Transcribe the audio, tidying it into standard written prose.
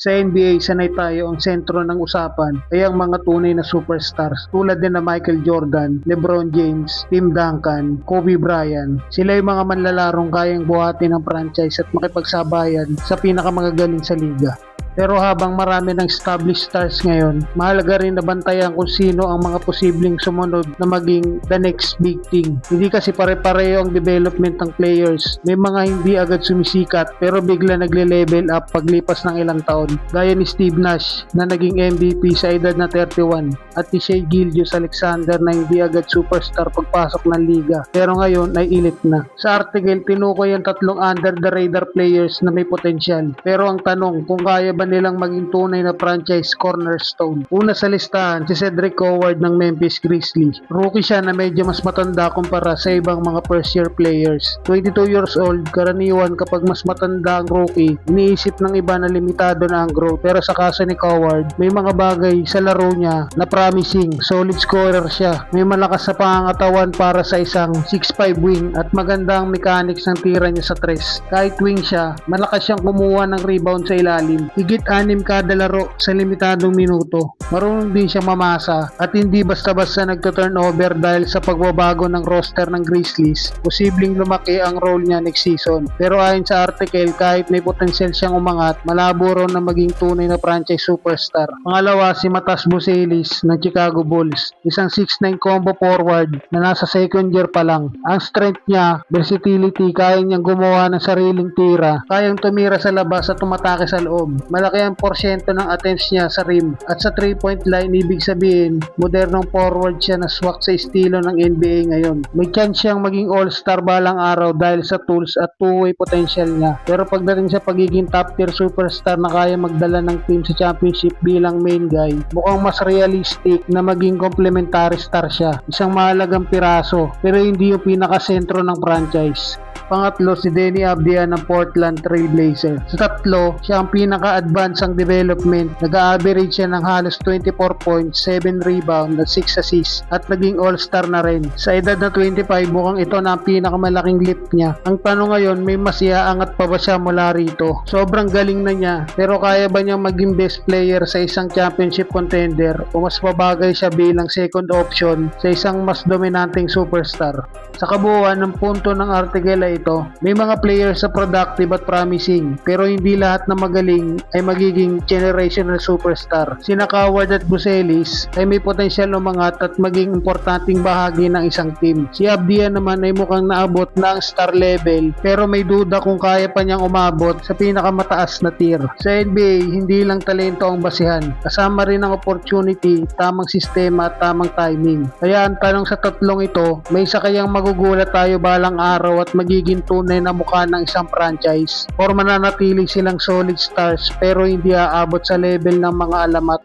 Sa NBA, sanay tayo ang sentro ng usapan ay ang mga tunay na superstars tulad din na Michael Jordan, LeBron James, Tim Duncan, Kobe Bryant. Sila yung mga manlalarong kayang buhatin ng franchise at makipagsabayan sa pinakamagagaling sa liga. Pero habang marami ng established stars ngayon, mahalaga rin na bantayan kung sino ang mga posibleng sumunod na maging the next big thing. Hindi kasi pare-pareho ang development ng players. May mga hindi agad sumisikat pero bigla nagle-level up paglipas ng ilang taon. Gaya ni Steve Nash na naging MVP sa edad na 31 at ni Shai Gilgeous-Alexander na hindi agad superstar pagpasok ng liga pero ngayon ay elite na. Sa article, tinukoy ang tatlong under the radar players na may potensyal. Pero ang tanong kung kaya ba nilang maging tunay na franchise cornerstone. Una sa listahan, si Cedric Howard ng Memphis Grizzlies. Rookie siya na medyo mas matanda kumpara sa ibang mga first year players. 22 years old, karaniwan kapag mas matanda ang rookie, iniisip ng iba na limitado na ang growth. Pero sa kaso ni Howard, may mga bagay sa laro niya na promising. Solid scorer siya. May malakas sa pangangatawan para sa isang 6'5 wing at maganda ang mechanics ng tira niya sa tres. Kahit wing siya, malakas siyang kumuha ng rebound sa ilalim. Higit 6 kada laro sa limitadong minuto. Marunong din siya mamasa at hindi basta-basta nagto-turnover dahil sa pagbabago ng roster ng Grizzlies. Posibleng lumaki ang role niya next season. Pero ayon sa article, kahit may potensyal siyang umangat, malabo raw na maging tunay na franchise superstar. Pangalawa, si Matas Buzelis ng Chicago Bulls. Isang 6'9 combo forward na nasa second year pa lang. Ang strength niya, versatility, kaya niyang gumawa ng sariling tira, kayang tumira sa labas at tumatake sa loob. Malaki ang porsyento ng attempts niya sa rim at sa 3-point line, ibig sabihin modernong forward siya na swak sa estilo ng NBA ngayon. May chance siyang maging all-star balang araw dahil sa tools at two-way potential niya. Pero pagdating sa pagiging top tier superstar na kaya magdala ng team sa championship bilang main guy, mukhang mas realistic na maging complementary star siya. Isang mahalagang piraso pero hindi yung pinakasentro ng franchise. Pangatlo, si Deni Avdija ng Portland Trail Blazers. Sa tatlo, siya ang pinaka-advance ang development. Nag-a-average siya ng halos 24 points, 7 rebound at 6 assists at naging all-star na rin. Sa edad na 25, mukhang ito na ang pinakamalaking leap niya. Ang tanong ngayon, may mas iaangat pa ba siya mula rito? Sobrang galing na niya, pero kaya ba niyang maging best player sa isang championship contender o mas mabagay siya bilang second option sa isang mas dominanteng superstar? Sa kabuuan ng punto ng article ay ito, may mga players sa productive at promising pero hindi lahat na magaling ay magiging generational superstar. Sina Howard at Buzelis ay may potensyal umangat at maging importanteng bahagi ng isang team. Si Avdija naman ay mukhang naabot na ang star level pero may duda kung kaya pa niyang umabot sa pinakamataas na tier. Sa NBA, hindi lang talento ang basihan. Kasama rin ang opportunity, tamang sistema at tamang timing. Kaya ang tanong sa tatlong ito, may isa kayang magugulat tayo balang araw at magiging tunay na mukha ng isang franchise or mananatili silang solid stars pero hindi aabot sa level ng mga alamat